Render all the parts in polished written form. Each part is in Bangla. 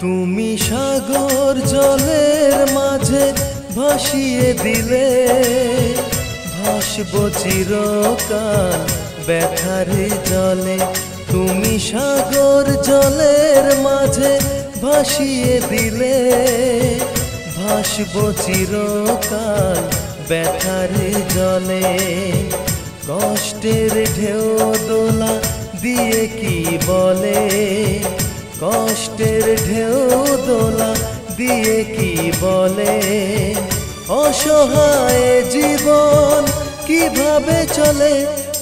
তুমি সাগর জলের মাঝে ভাসিয়ে দিলে, ভাসব চিরকাল ব্যথার জলে। তুমি সাগর জলের মাঝে ভাসিয়ে দিলে, ভাসব চিরকাল ব্যথার জলে। কষ্টের ঢেউ দোলা দিয়ে কি বলে, কষ্টের ঢেউ দোলা দিয়ে কি বলে, অসহায় জীবন কিভাবে চলে।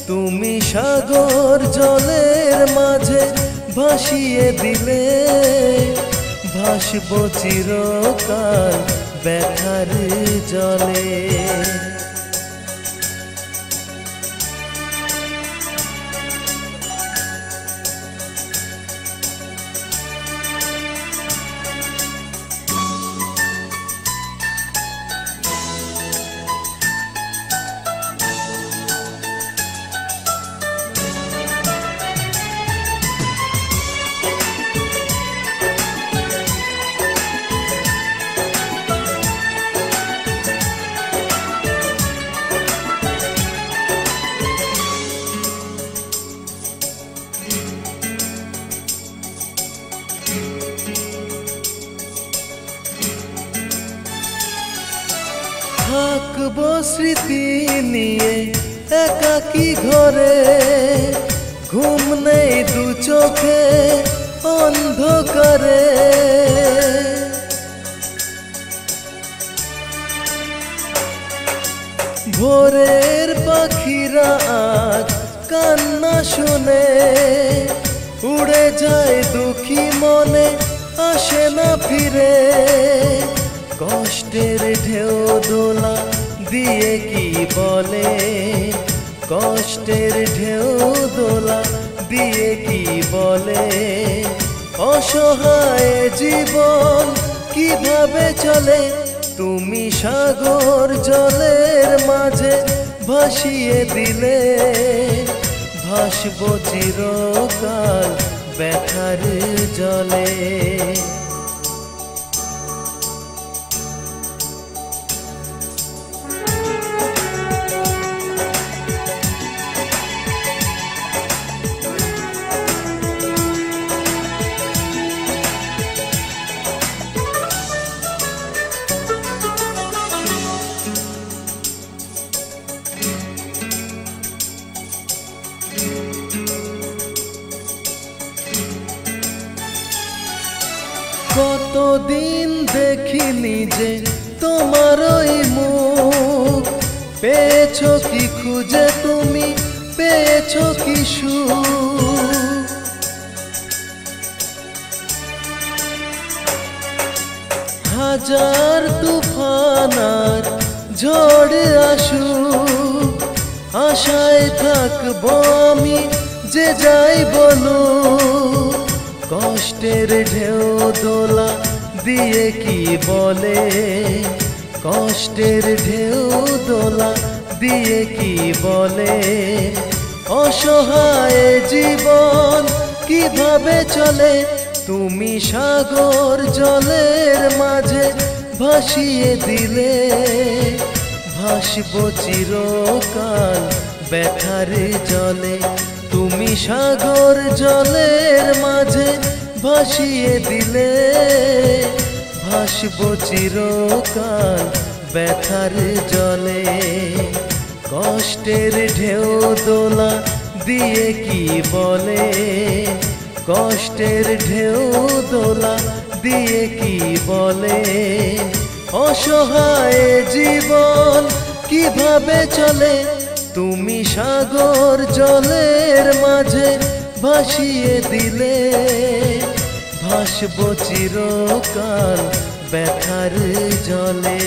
তুমি সাগর জলের মাঝে ভাসিয়ে দিলে, ভাসব চিরকাল ব্যথার জলে। থাকবো স্মৃতি নিয়ে একাকী ঘরে, ঘুম নেই দু চোখে অন্ধকারে। ভোরের পাখিরা আজ কান্না শুনে, উড়ে যায় দুঃখী মনে আসে না ফিরে। কষ্টের ঢেউ দোলা দিয়ে কি বলে, কষ্টের ঢেউ দোলা দিয়ে কি বলে, অসহায় জীবন কিভাবে চলে। তুমি সাগর জলের মাঝে ভাসিয়ে দিলে, ভাসব চিরকাল ব্যথার জলে। কতদিন দেখিনি যে তোমার ওই মুখ, পেয়েছো কি খুঁজে তুমি, পেয়েছো কি সুখ। হাজার তুফান আর ঝড় আসুক, আশায় থাকবো আমি যে যাই বলুক। কষ্টের ঢেউ দোলা দিয়ে কি বলে, কষ্টের ঢেউ দোলা দিয়ে কি বলে, অসহায় জীবন কিভাবে চলে। তুমি সাগর জলের মাঝে ভাসিয়ে দিলে, ভাসব চিরকাল ব্যথার জলে। তুমি সাগর জলের মাঝে ভাসিয়ে দিলে, ভাসব চিরকাল ব্যথার জলে। কষ্টের ঢেউ দোলা দিয়ে কি বলে, কষ্টের ঢেউ দোলা দিয়ে কি বলে, অসহায় জীবন কিভাবে চলে। তুমি সাগর জলের মাঝে ভাসিয়ে দিলে, ভাসব চিরকাল ব্যথার জলে।